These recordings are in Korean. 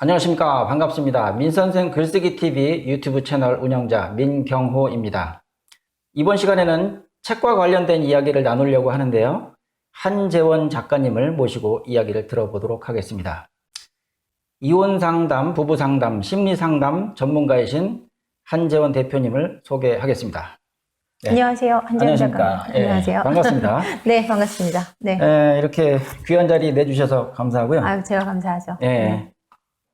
안녕하십니까. 반갑습니다. 민선생 글쓰기 TV 유튜브 채널 운영자 민경호입니다. 이번 시간에는 책과 관련된 이야기를 나누려고 하는데요. 한재원 작가님을 모시고 이야기를 들어보도록 하겠습니다. 이혼 상담, 부부 상담, 심리 상담 전문가이신 한재원 대표님을 소개하겠습니다. 네. 안녕하세요. 한재원 작가. 네, 안녕하세요. 반갑습니다. 네, 반갑습니다. 네. 이렇게 귀한 자리 내주셔서 감사하고요. 아유, 제가 감사하죠. 네.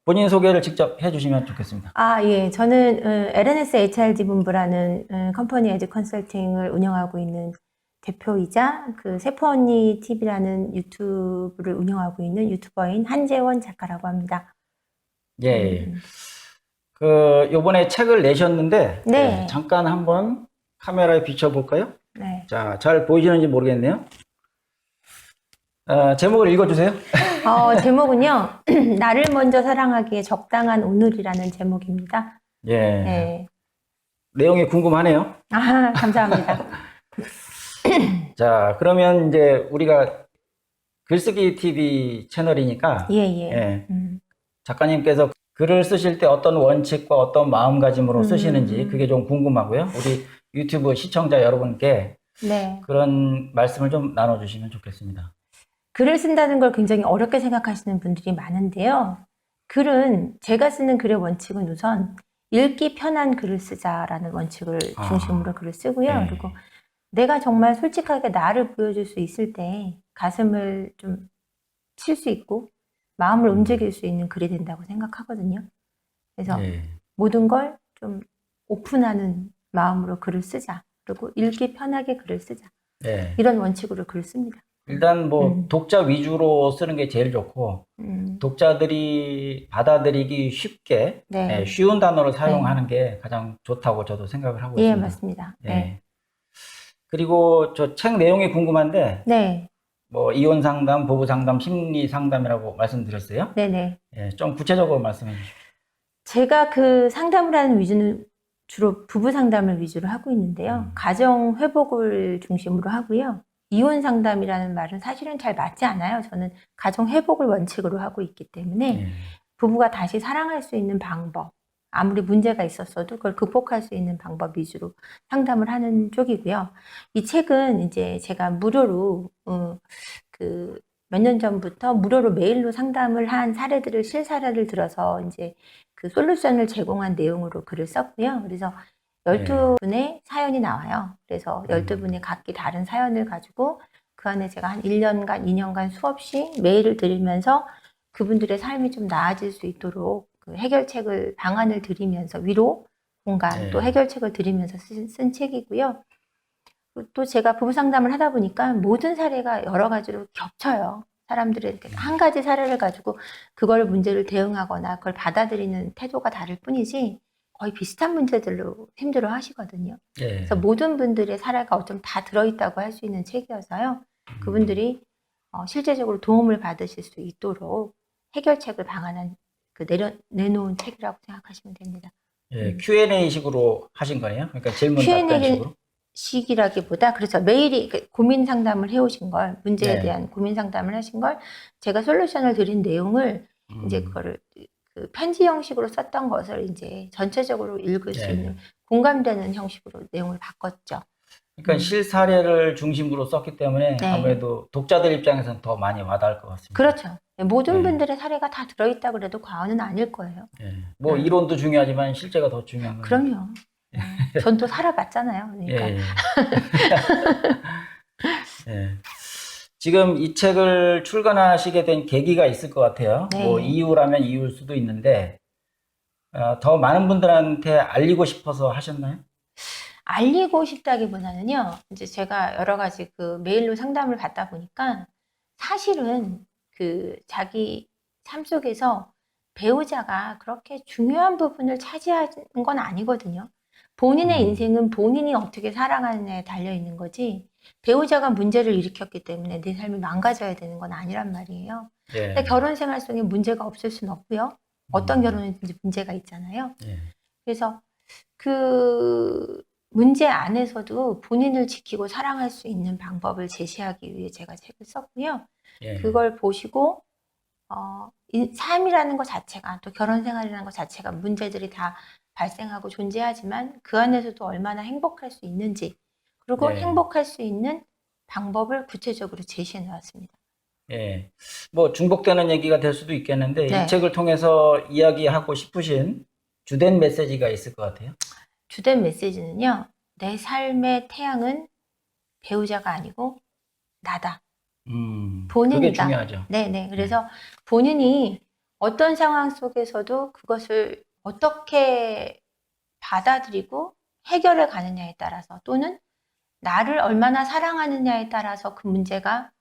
본인 소개를 직접 해주시면 좋겠습니다. 예. 저는 LNS HRD 본부라는 컴퍼니 에듀 컨설팅을 운영하고 있는 대표이자 세포 언니 TV라는 유튜브를 운영하고 있는 유튜버인 한재원 작가라고 합니다. 예. 요번에 책을 내셨는데, 네. 잠깐 한번 카메라에 비춰볼까요? 네. 자, 잘 보이시는지 모르겠네요. 제목을 읽어주세요. 제목은요, 나를 먼저 사랑하기에 적당한 오늘이라는 제목입니다. 예. 네. 내용이 궁금하네요. 감사합니다. 자, 그러면 이제 우리가 글쓰기 TV 채널이니까, 예. 작가님께서 글을 쓰실 때 어떤 원칙과 어떤 마음가짐으로 쓰시는지 그게 좀 궁금하고요. 우리 유튜브 시청자 여러분께 네. 그런 말씀을 좀 나눠주시면 좋겠습니다. 글을 쓴다는 걸 굉장히 어렵게 생각하시는 분들이 많은데요. 제가 쓰는 글의 원칙은 우선 읽기 편한 글을 쓰자라는 원칙을 중심으로 글을 쓰고요. 네. 그리고 내가 정말 솔직하게 나를 보여줄 수 있을 때 가슴을 좀 칠 수 있고 마음을 움직일 수 있는 글이 된다고 생각하거든요. 그래서 모든 걸 좀 오픈하는 마음으로 글을 쓰자. 그리고 읽기 편하게 글을 쓰자. 이런 원칙으로 글을 씁니다. 일단 독자 위주로 쓰는 게 제일 좋고 독자들이 받아들이기 쉽게 쉬운 단어를 사용하는 게 가장 좋다고 저도 생각을 하고 있습니다. 예, 맞습니다. 네. 그리고 저 책 내용이 궁금한데 네. 이혼 상담, 부부 상담, 심리 상담이라고 말씀드렸어요. 네네. 좀 구체적으로 말씀해 주십시오. 제가 상담을 하는 위주는 주로 부부 상담을 위주로 하고 있는데요. 가정 회복을 중심으로 하고요. 이혼 상담이라는 말은 사실은 잘 맞지 않아요. 저는 가정 회복을 원칙으로 하고 있기 때문에 부부가 다시 사랑할 수 있는 방법, 아무리 문제가 있었어도 그걸 극복할 수 있는 방법 위주로 상담을 하는 쪽이고요. 이 책은 이제 제가 무료로 몇 년 전부터 무료로 메일로 상담을 한 실사례를 들어서 이제 솔루션을 제공한 내용으로 글을 썼고요. 그래서 12분의 사연이 나와요. 그래서 12분의 각기 다른 사연을 가지고 그 안에 제가 한 1년간, 2년간 수없이 메일을 드리면서 그분들의 삶이 좀 나아질 수 있도록 방안을 드리면서 위로, 공간, 또 해결책을 드리면서 쓴 책이고요. 또 제가 부부 상담을 하다 보니까 모든 사례가 여러 가지로 겹쳐요. 사람들이 이렇게 한 가지 사례를 가지고 그걸 문제를 대응하거나 그걸 받아들이는 태도가 다를 뿐이지 거의 비슷한 문제들로 힘들어 하시거든요. 그래서 모든 분들의 사례가 어쩜 다 들어있다고 할 수 있는 책이어서요. 그분들이 실제적으로 도움을 받으실 수 있도록 해결책을 방안한 내놓은 책이라고 생각하시면 됩니다. Q&A 식으로 하신 거예요? 그러니까 질문 답변 식으로? 식이라기보다 그래서 매일이 고민 상담을 해오신 걸 문제에 대한 고민 상담을 하신 걸 제가 솔루션을 드린 내용을 이제 그거를 편지 형식으로 썼던 것을 이제 전체적으로 읽을 수 있는 공감되는 형식으로 내용을 바꿨죠. 그러니까 실사례를 중심으로 썼기 때문에 아무래도 독자들 입장에서는 더 많이 와닿을 것 같습니다. 그렇죠. 모든 분들의 사례가 다 들어있다 그래도 과언은 아닐 거예요. 이론도 중요하지만 실제가 더 중요한 거예요. 그럼요. 전 또 살아봤잖아요. 그러니까. 지금 이 책을 출간하시게 된 계기가 있을 것 같아요. 네. 이유라면 이유일 수도 있는데 더 많은 분들한테 알리고 싶어서 하셨나요? 알리고 싶다기보다는요. 이제 제가 여러 가지 메일로 상담을 받다 보니까 사실은 자기 삶 속에서 배우자가 그렇게 중요한 부분을 차지하는 건 아니거든요. 본인의 인생은 본인이 어떻게 살아가느냐에 달려있는 거지 배우자가 문제를 일으켰기 때문에 내 삶이 망가져야 되는 건 아니란 말이에요. 근데 결혼 생활 속에 문제가 없을 수는 없고요. 어떤 결혼이든지 문제가 있잖아요. 그래서 문제 안에서도 본인을 지키고 사랑할 수 있는 방법을 제시하기 위해 제가 책을 썼고요. 그걸 보시고 삶이라는 것 자체가 또 결혼 생활이라는 것 자체가 문제들이 다 발생하고 존재하지만 그 안에서도 얼마나 행복할 수 있는지 그리고 네. 행복할 수 있는 방법을 구체적으로 제시해 놓았습니다. 예. 뭐 중복되는 얘기가 될 수도 있겠는데 네. 이 책을 통해서 이야기하고 싶으신 주된 메시지가 있을 것 같아요. 주된 메시지는요. 내 삶의 태양은 배우자가 아니고 나다. 그게 본인이다. 중요하죠. 네네. 그래서 본인이 어떤 상황 속에서도 그것을 어떻게 받아들이고 해결해 가느냐에 따라서 또는 나를 얼마나 사랑하느냐에 따라서 그 문제가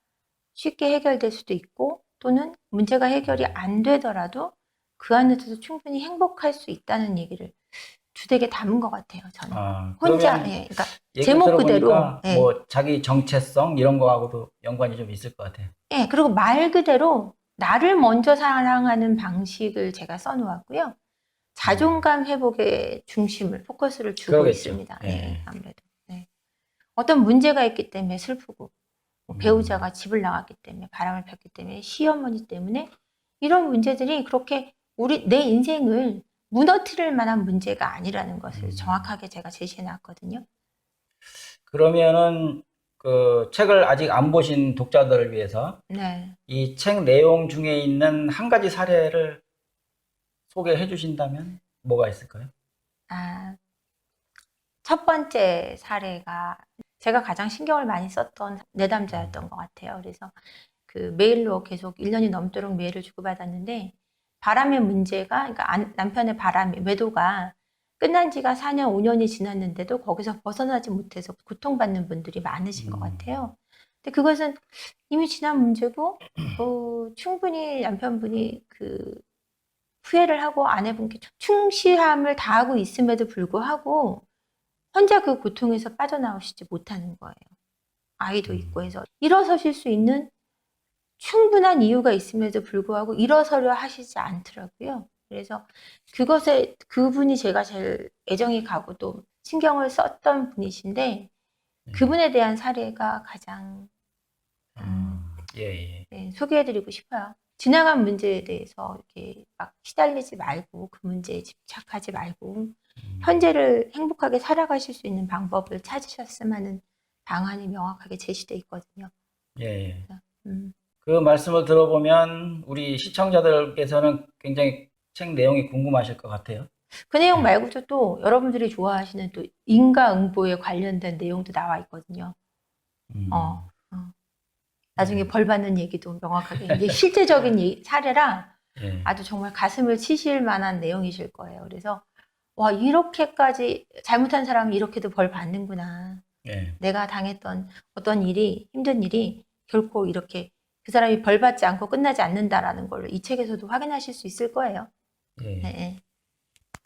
쉽게 해결될 수도 있고 또는 문제가 해결이 안 되더라도 그 안에서도 충분히 행복할 수 있다는 얘기를 주되게 담은 것 같아요. 저는 혼자 그러면 그러니까 얘기를 제목 그대로 들어보니까 예. 뭐 자기 정체성 이런 거하고도 연관이 좀 있을 것 같아요. 예, 그리고 말 그대로 나를 먼저 사랑하는 방식을 제가 써놓았고요. 자존감 회복에 중심을 포커스를 주고 그러겠죠. 있습니다. 예. 예, 아무래도 네. 어떤 문제가 있기 때문에 슬프고 뭐 배우자가 집을 나갔기 때문에 바람을 폈기 때문에 시어머니 때문에 이런 문제들이 그렇게 내 인생을 무너뜨릴 만한 문제가 아니라는 것을 정확하게 제가 제시해 놨거든요. 그러면은 그 책을 아직 안 보신 독자들을 위해서 네. 이 책 내용 중에 있는 한 가지 사례를 소개해 주신다면 뭐가 있을까요? 아, 첫 번째 사례가 제가 가장 신경을 많이 썼던 내담자였던 것 같아요. 그래서 그 메일로 계속 1년이 넘도록 메일을 주고받았는데 바람의 문제가 그러니까 남편의 바람이 외도가 끝난 지가 4년, 5년이 지났는데도 거기서 벗어나지 못해서 고통받는 분들이 많으신 것 같아요. 근데 그것은 이미 지난 문제고 충분히 남편분이 그 후회를 하고 아내분께 충실함을 다하고 있음에도 불구하고 혼자 그 고통에서 빠져나오시지 못하는 거예요. 아이도 있고 해서 일어서실 수 있는 충분한 이유가 있음에도 불구하고 일어서려 하시지 않더라고요. 그래서 그것에 그분이 제가 제일 애정이 가고 또 신경을 썼던 분이신데 그분에 대한 사례가 가장 예. 네, 소개해드리고 싶어요. 지나간 문제에 대해서 이렇게 막 시달리지 말고 그 문제에 집착하지 말고 현재를 행복하게 살아가실 수 있는 방법을 찾으셨으면 하는 방안이 명확하게 제시되어 있거든요. 예. 음. 그 말씀을 들어보면 우리 시청자들께서는 굉장히 책 내용이 궁금하실 것 같아요. 그 내용 말고도 또 여러분들이 좋아하시는 또 인과응보에 관련된 내용도 나와 있거든요. 나중에 벌 받는 얘기도 명확하게 이게 실제적인 사례라 예. 아주 정말 가슴을 치실 만한 내용이실 거예요. 그래서 와 이렇게까지 잘못한 사람이 이렇게도 벌 받는구나. 예. 내가 당했던 어떤 일이 힘든 일이 결코 이렇게 그 사람이 벌 받지 않고 끝나지 않는다라는 걸 이 책에서도 확인하실 수 있을 거예요. 예. 네.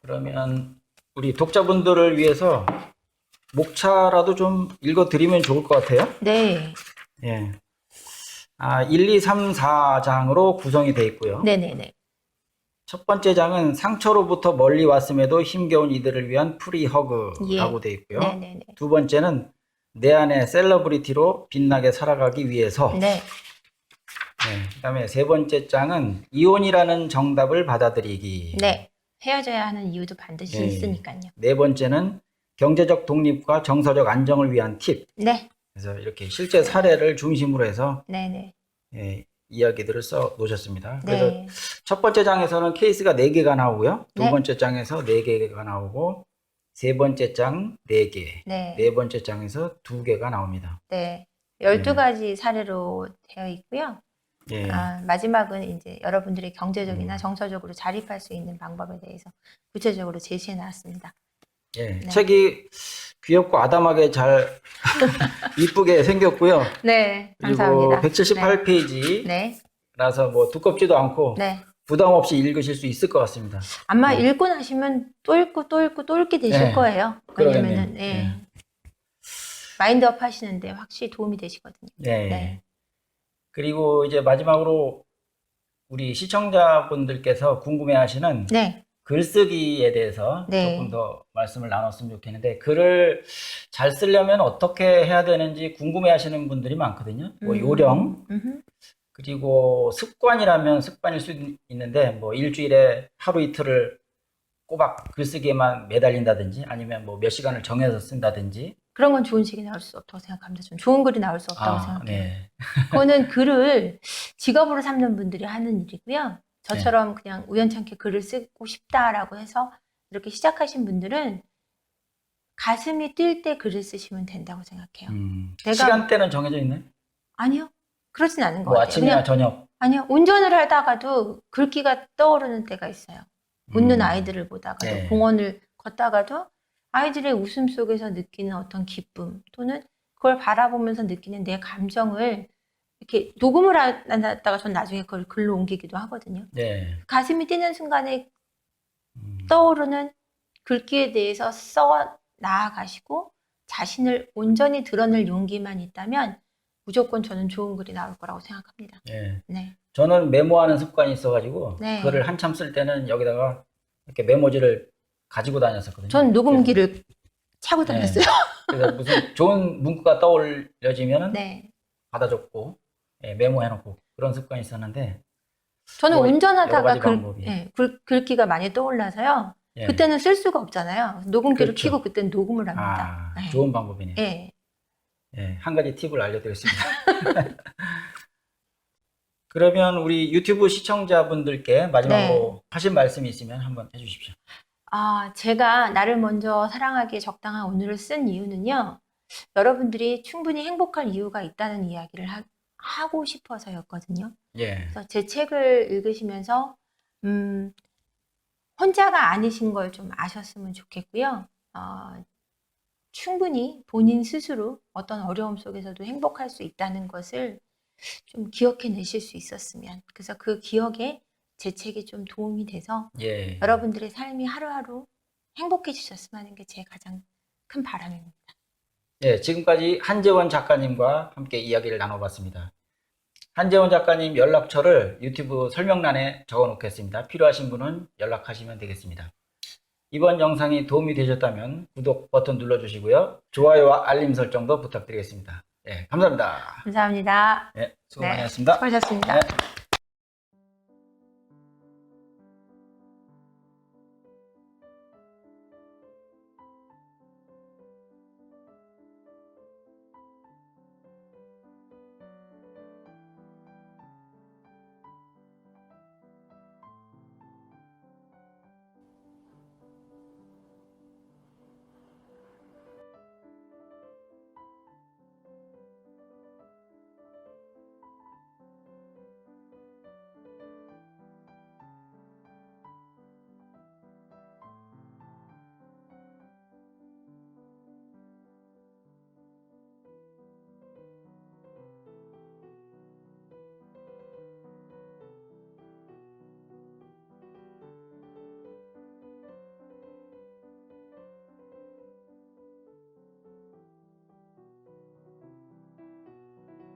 그러면 우리 독자분들을 위해서 목차라도 좀 읽어드리면 좋을 것 같아요. 네. 예. 1, 2, 3, 4장으로 구성이 되어 있고요. 네네네. 첫 번째 장은 상처로부터 멀리 왔음에도 힘겨운 이들을 위한 프리허그라고 되어 있고요. 네네네. 두 번째는 내 안의 셀러브리티로 빛나게 살아가기 위해서. 네. 그다음에 세 번째 장은 이혼이라는 정답을 받아들이기. 네. 헤어져야 하는 이유도 반드시 있으니까요. 네 번째는 경제적 독립과 정서적 안정을 위한 팁. 네. 그래서 이렇게 실제 사례를 중심으로 해서 네네. 이야기들을 써 놓으셨습니다. 네. 그래서 첫 번째 장에서는 케이스가 4개가 나오고요. 두 네. 번째 장에서 4개가 나오고 세 번째 장 4개, 네. 네 번째 장에서 2개가 나옵니다. 네. 12가지 사례로 되어 있고요. 예. 마지막은 이제 여러분들이 경제적이나 정서적으로 자립할 수 있는 방법에 대해서 구체적으로 제시해 놨습니다. 예. 책이 귀엽고 아담하게 잘 이쁘게 생겼고요. 네. 그리고 감사합니다. 178페이지라서 뭐 두껍지도 않고 네. 부담 없이 읽으실 수 있을 것 같습니다. 아마 읽고 나시면 또 읽고 또 읽고 또 읽게 되실 거예요. 왜냐면은 마인드업 하시는데 확실히 도움이 되시거든요. 네. 그리고 이제 마지막으로 우리 시청자분들께서 궁금해하시는 네. 글쓰기에 대해서 네. 조금 더 말씀을 나눴으면 좋겠는데 글을 잘 쓰려면 어떻게 해야 되는지 궁금해하시는 분들이 많거든요. 뭐 요령, 그리고 습관이라면 습관일 수 있는데 뭐 일주일에 하루 이틀을 꼬박 글쓰기에만 매달린다든지 아니면 뭐 몇 시간을 정해서 쓴다든지. 그런 건 좋은 책이 나올 수 없다고 생각합니다. 좀 좋은 글이 나올 수 없다고 아, 생각해요. 네. 그거는 글을 직업으로 삼는 분들이 하는 일이고요. 저처럼 그냥 우연찮게 글을 쓰고 싶다라고 해서 이렇게 시작하신 분들은 가슴이 뛸 때 글을 쓰시면 된다고 생각해요. 시간대는 정해져 있나요? 아니요. 그렇진 않은 것 뭐 같아요. 아침이나 그냥 저녁. 아니요. 운전을 하다가도 글귀가 떠오르는 때가 있어요. 웃는 아이들을 보다가도 네. 공원을 걷다가도 아이들의 웃음 속에서 느끼는 어떤 기쁨 또는 그걸 바라보면서 느끼는 내 감정을 이렇게 녹음을 해놨다가 전 나중에 그걸 글로 옮기기도 하거든요. 네. 가슴이 뛰는 순간에 떠오르는 글귀에 대해서 써 나아가시고 자신을 온전히 드러낼 용기만 있다면 무조건 저는 좋은 글이 나올 거라고 생각합니다. 네. 네. 저는 메모하는 습관이 있어가지고 네. 글을 한참 쓸 때는 여기다가 이렇게 메모지를 가지고 다녔었거든요. 전 녹음기를 차고 다녔어요. 그래서 무슨 좋은 문구가 떠올려지면 네. 받아 적고 메모해놓고 그런 습관이 있었는데 저는 뭐 여러 운전하다가 가지 방법이. 글귀가 많이 떠올라서요. 예. 그때는 쓸 수가 없잖아요. 녹음기를 그렇죠. 켜고 그때는 녹음을 합니다. 아, 네. 좋은 방법이네요. 예. 예, 한 가지 팁을 알려드렸습니다. 그러면 우리 유튜브 시청자분들께 마지막으로 하신 말씀이 있으면 한번 해주십시오. 제가 나를 먼저 사랑하기에 적당한 오늘을 쓴 이유는요. 여러분들이 충분히 행복할 이유가 있다는 이야기를 하고 싶어서였거든요. 예, 그래서 제 책을 읽으시면서 혼자가 아니신 걸 좀 아셨으면 좋겠고요. 충분히 본인 스스로 어떤 어려움 속에서도 행복할 수 있다는 것을 좀 기억해내실 수 있었으면. 그래서 그 기억에 제 책이 좀 도움이 돼서 예. 여러분들의 삶이 하루하루 행복해지셨으면 하는 게 제 가장 큰 바람입니다. 예, 지금까지 한재원 작가님과 함께 이야기를 나눠봤습니다. 한재원 작가님 연락처를 유튜브 설명란에 적어 놓겠습니다. 필요하신 분은 연락하시면 되겠습니다. 이번 영상이 도움이 되셨다면 구독 버튼 눌러주시고요. 좋아요와 알림 설정도 부탁드리겠습니다. 예, 감사합니다. 감사합니다. 예, 수고 네, 많이 하셨습니다. 수고하셨습니다. 네.